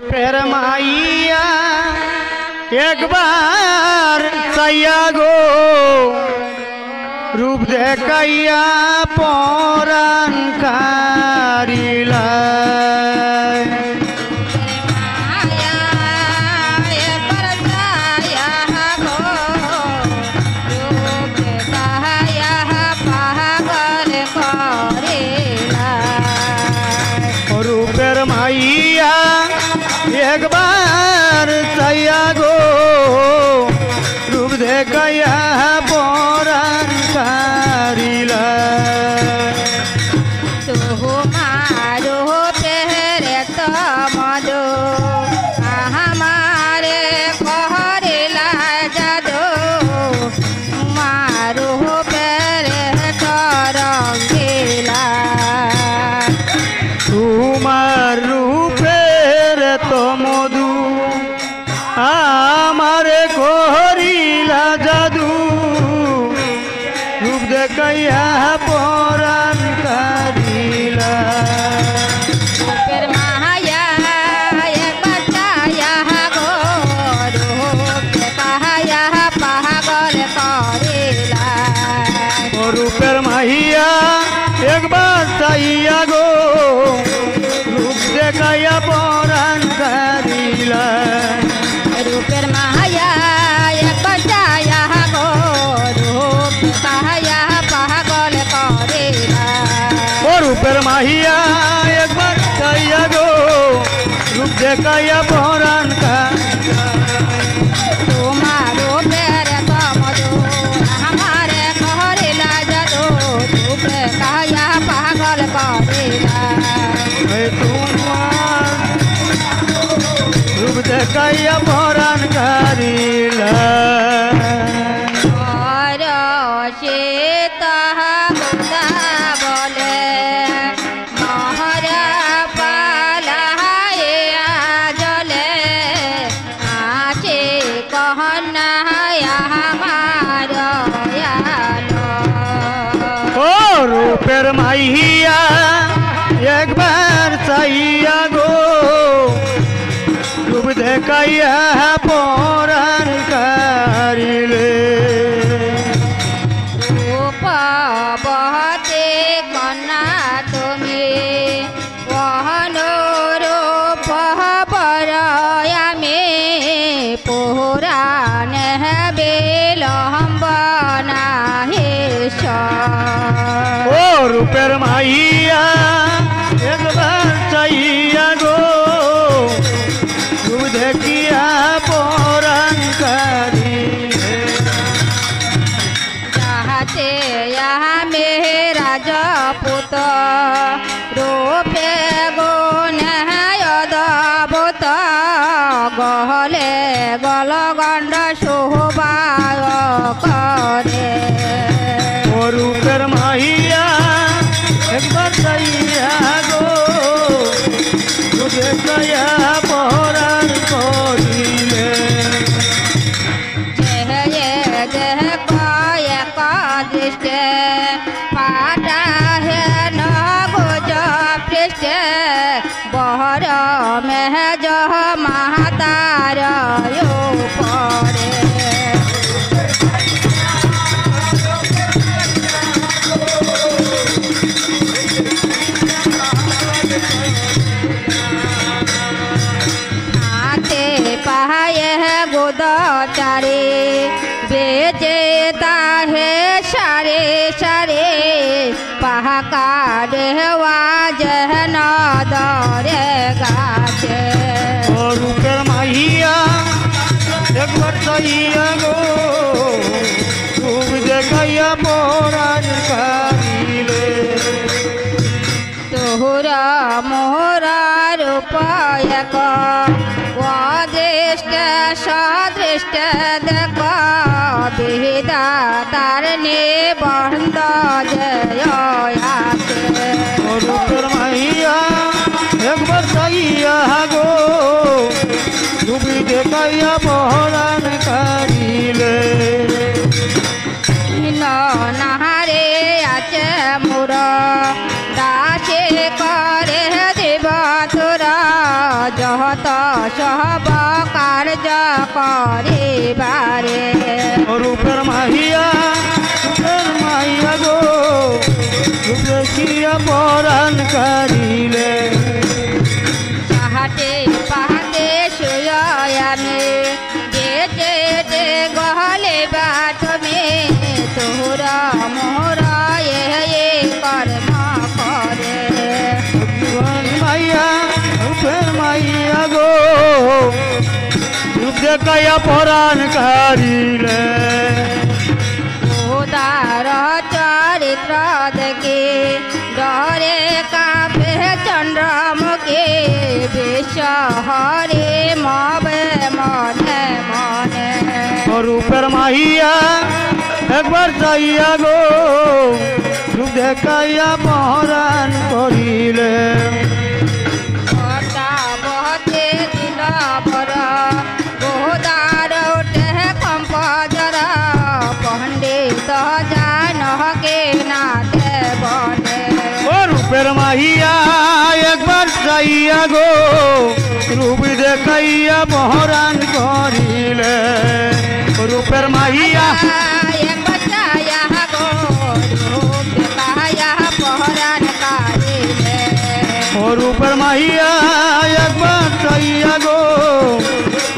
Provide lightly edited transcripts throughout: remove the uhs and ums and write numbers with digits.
पेरमाइया एक बार सैया गो रूप देखैया पौराण कारिला माइया एक बार सैया गो रूप देखैया पौराण कारिला तुम्हारो पेरे तो मधु हमारे कहरेला जादो तुम्हारो पेरे तो रंगीला तुम्हार रूपेर तो मधु हमारे कहरिला जादू रूप देखैया पौराण कारिला रूपेर माया एक बचाया गो रूप देखैया पागल करेला रूपेर माहिया एक बार सैया गो रूप देखैया पौराण कारिला रूपेर माया एक बचाया गो रूप देखैया पागल करेला रूपेर माहिया एक बार सैया गो रूप देखैया पौराण कारिला तुम्हारो पेरे तो मधु हमारे कहरेला जादू रूप देखैया पागल करेला रूप देखैया पौराण कारिला और सीता गुप्ता बोले मोहरा पाला जले आचे कहना हमारो ओ रूपेर माहिया एक बार सैया गो रूप देखैया पौराण कारिले रूप बहते कन्ना तुम्हें वहनो रूप बरया में पुराण बेलम्बना ओ रूपेर माहिया एक बार सैया गो रूप देखिया पौराण कारिले चाहते यहाँ मेरा जपुत रूपे गुण यदभूत गहले गल गंड शोभाय करे रूपेर माहिया एक बार सैया गो रूप देखैया पौराण कारिले दृष्टि पाटा है न गुज पृष्ठ बहर में जह महातार पड़े गोदाचारे बेचेता है सारे सारे पहाका देवा जहन दरे गाचे रूपेर माहिया एक बार सैया गो रूप देखैया पौराण कारिले तोहरा मोहरा रूपयक दृष्ट सदृष्ट देख विदा तारने बंद जयाते रूपेर माहिया एक बार सैया गो रूप देखैया पौराण कारिले नहारे आचे मुर दासे करे देव तुरा जहत সব কার্য করিবারে রূপের মাহিয়া গো রূপ দেখিয়া পরাণ কারিলে পাহাটে পাহাটে শুয়ামে যেতে যে গহলে বাটমে তোরা মোহরা এ কর্ম করে রূপের মাইয়া গো রূপ দেখাইয়া পরাণ কারিলে উদার চরিত্র দেখে ডরে কাঁপে চন্দ্রমুখে বিশ্ব হরে মবে মনে মনে রূপের মাহিয়া একবার চাইয়া গো রূপ দেখাইয়া পরাণ করিলে কর্তা বহতে দিল বর বহুদার উঠে কম্প জর পণ্ডিত জানকে নাতে বনে রূপের মাহিয়া একবার চাইয়া গো রূপ দেখাইয়া পরাণ করিলে রূপের মাহিয়া রূপের মাহিয়া একবার চাইয়া গো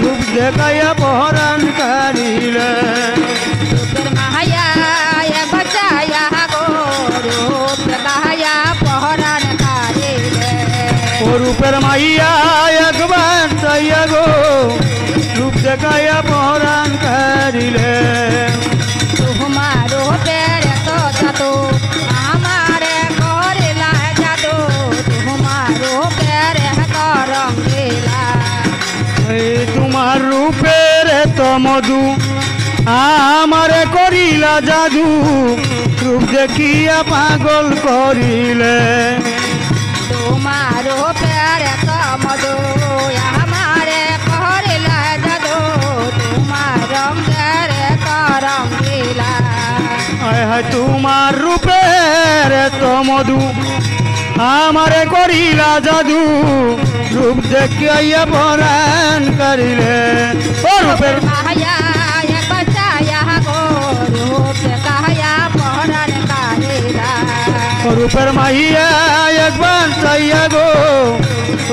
রূপ দেখাইয়া পরাণ কারিলে রূপের মাহিয়া একবার চাইয়া গো রূপ দেখাইয়া পরাণ কারিলে তোমারো পের তো যাতো আমারে করিলা যাতো তোমারো পের করঙ্গিলা তোমার রূপের তো মধু আমারে করিলা জাদু রূপ দেখিয়া পাগল করিলে তোমারো পের তো মধু আমারে করিলা যাতো তোমার রঙ্গের করঙ্গিলা হায় হায় তোমার রূপের তো মধু আমারে করিলা জাদু রূপ দেখিয়া পরাণ করিলে ও রূপের মায়া বচায়া গো রূপ কায়া পহরান কারিলা রূপের মাহিয়া একবার চাইয়া গো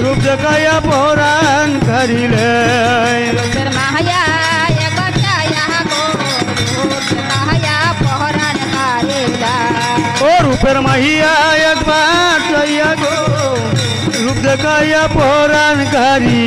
রূপ দেখাইয়া পরাণ করিলে রূপের মায়া বচায়া গো রূপ কায়া পহরান কারিলা ও রূপের মাহিয়া একবার চাইয়া গো রূপ দেখাইয়া পরাণ কারি